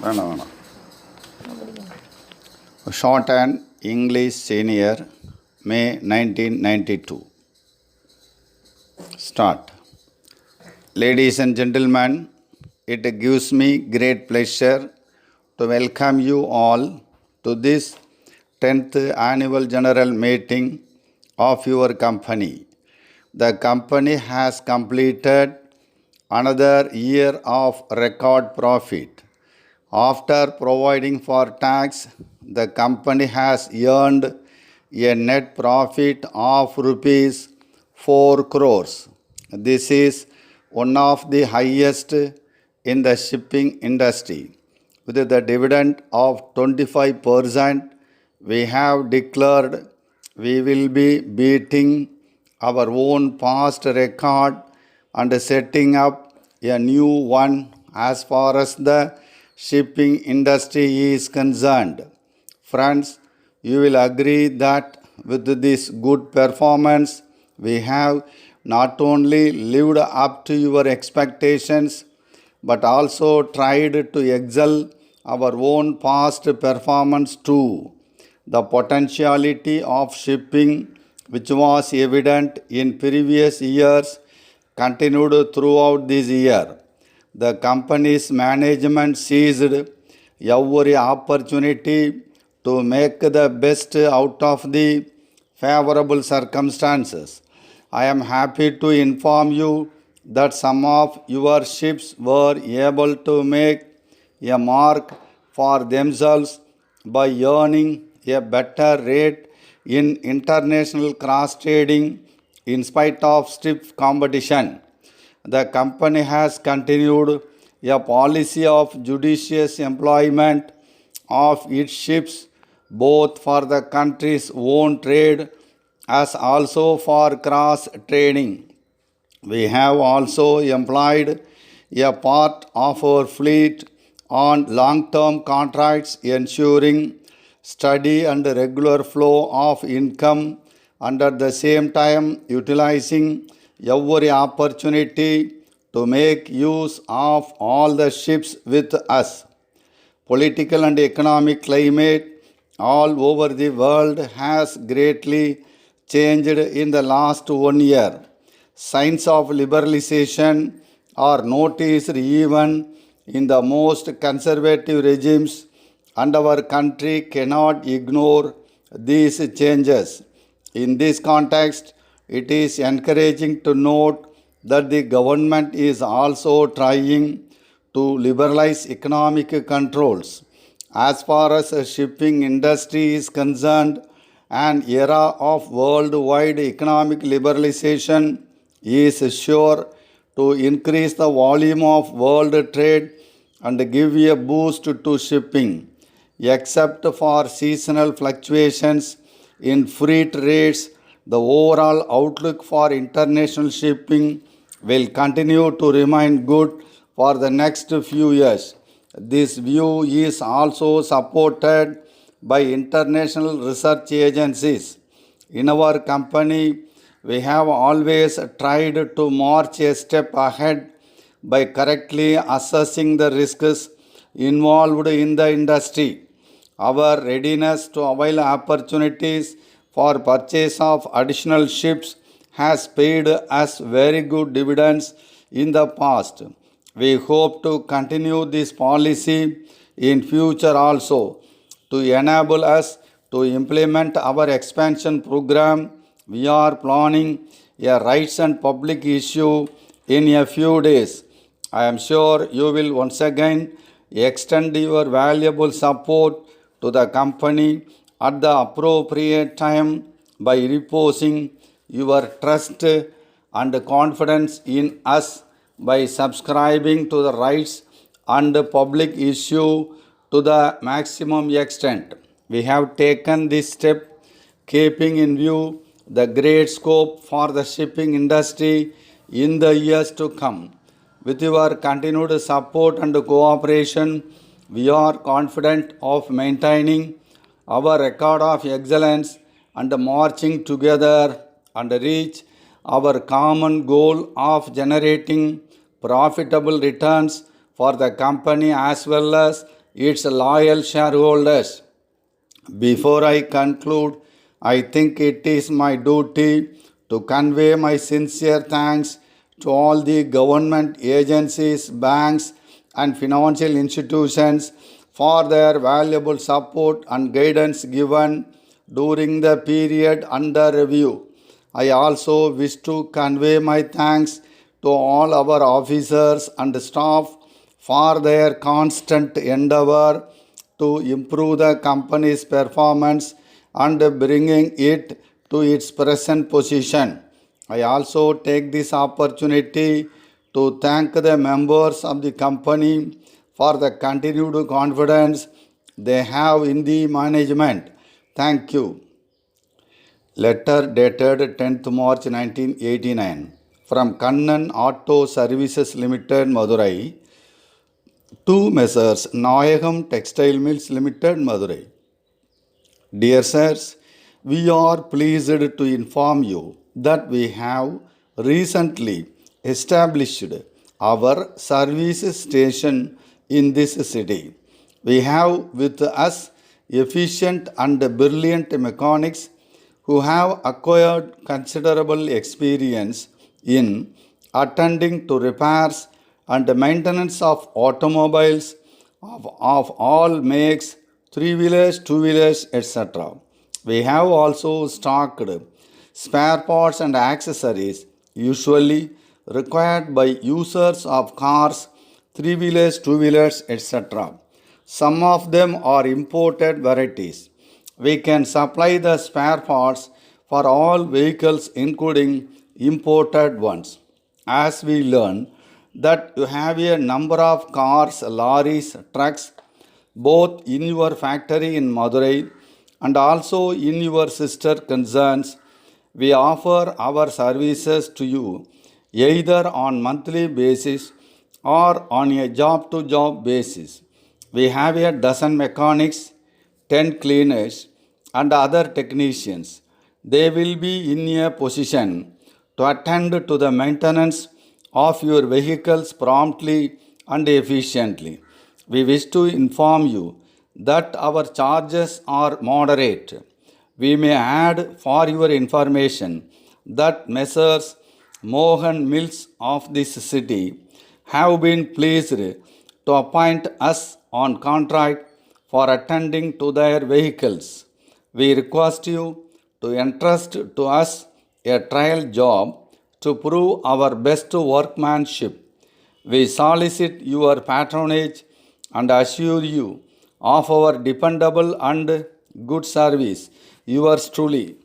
வேணாம் வேணாம். Shorthand English Senior, May 1992. Start. Ladies and gentlemen, it gives me great pleasure to welcome you all to this 10th annual general meeting of your company. The company has completed another year of record profit. After providing for tax, the company has earned a net profit of rupees 4 crores. This is one of the highest in the shipping industry. With the dividend of 25%, we have declared we will be beating our own past record and setting up a new one as far as the shipping industry is concerned. Friends, you will agree that with this good performance, we have not only lived up to your expectations, but also tried to excel our own past performance too. The potentiality of shipping, which was evident in previous years, continued throughout this year. The company's management seized every opportunity to make the best out of the favorable circumstances. I am happy to inform you that some of your ships were able to make a mark for themselves by earning a better rate in international cross trading in spite of stiff competition. The company has continued a policy of judicious employment of its ships both for the country's own trade as also for cross trading. We have also employed a part of our fleet on long-term contracts, ensuring steady and regular flow of income and at the same time utilizing every opportunity to make use of all the ships with us. Political and economic climate all over the world has greatly changed in the last 1 year. Signs of liberalization are noticed even in the most conservative regimes, and our country cannot ignore these changes. In this context, it is encouraging to note that the government is also trying to liberalize economic controls. As far as the shipping industry is concerned, an era of worldwide economic liberalization is sure to increase the volume of world trade and give a boost to shipping. Except for seasonal fluctuations in freight rates, the overall outlook for international shipping will continue to remain good for the next few years. This view is also supported by international research agencies. In our company, we have always tried to march a step ahead by correctly assessing the risks involved in the industry. Our readiness to avail opportunities for purchase of additional ships has paid us very good dividends in the past. We hope to continue this policy in future also. To enable us to implement our expansion program, we are planning a rights and public issue in a few days. I am sure you will once again extend your valuable support to the company at the appropriate time by reposing your trust and confidence in us by subscribing to the rights and public issue to the maximum extent. We have taken this step keeping in view the great scope for the shipping industry in the years to come. With your continued support and cooperation, we are confident of maintaining our record of excellence and marching together and reach our common goal of generating profitable returns for the company as well as its loyal shareholders. Before I conclude, I think it is my duty to convey my sincere thanks to all the government agencies, banks, and financial institutions for their valuable support and guidance given during the period under review. I also wish to convey my thanks to all our officers and staff for their constant endeavor to improve the company's performance and bringing it to its present position. I also take this opportunity to thank the members of the company for the continued confidence they have in the management. Thank you. Letter dated 10th March 1989 from Kannan Auto Services Limited, Madurai, to Messrs. Nayagam Textile Mills Limited, Madurai. Dear sirs, we are pleased to inform you that we have recently established our service station in this city. We have with us efficient and brilliant mechanics who have acquired considerable experience in attending to repairs and maintenance of automobiles of all makes, three-wheelers, two-wheelers, etc. We have also stocked spare parts and accessories usually required by users of cars, three-wheelers, two-wheelers, etc. Some of them are imported varieties. We can supply the spare parts for all vehicles including imported ones. As we learn that you have a number of cars, lorries, trucks, both in your factory in Madurai and also in your sister concerns, we offer our services to you either on monthly basis or on a job-to-job basis. We have a dozen mechanics, 10 cleaners, and other technicians. They will be in a position to attend to the maintenance of your vehicles promptly and efficiently. We wish to inform you that our charges are moderate. We may add for your information that Messrs. Mohan Mills of this city have been pleased to appoint us on contract for attending to their vehicles. We request you to entrust to us a trial job to prove our best workmanship. We solicit your patronage and assure you of our dependable and good service. Yours truly,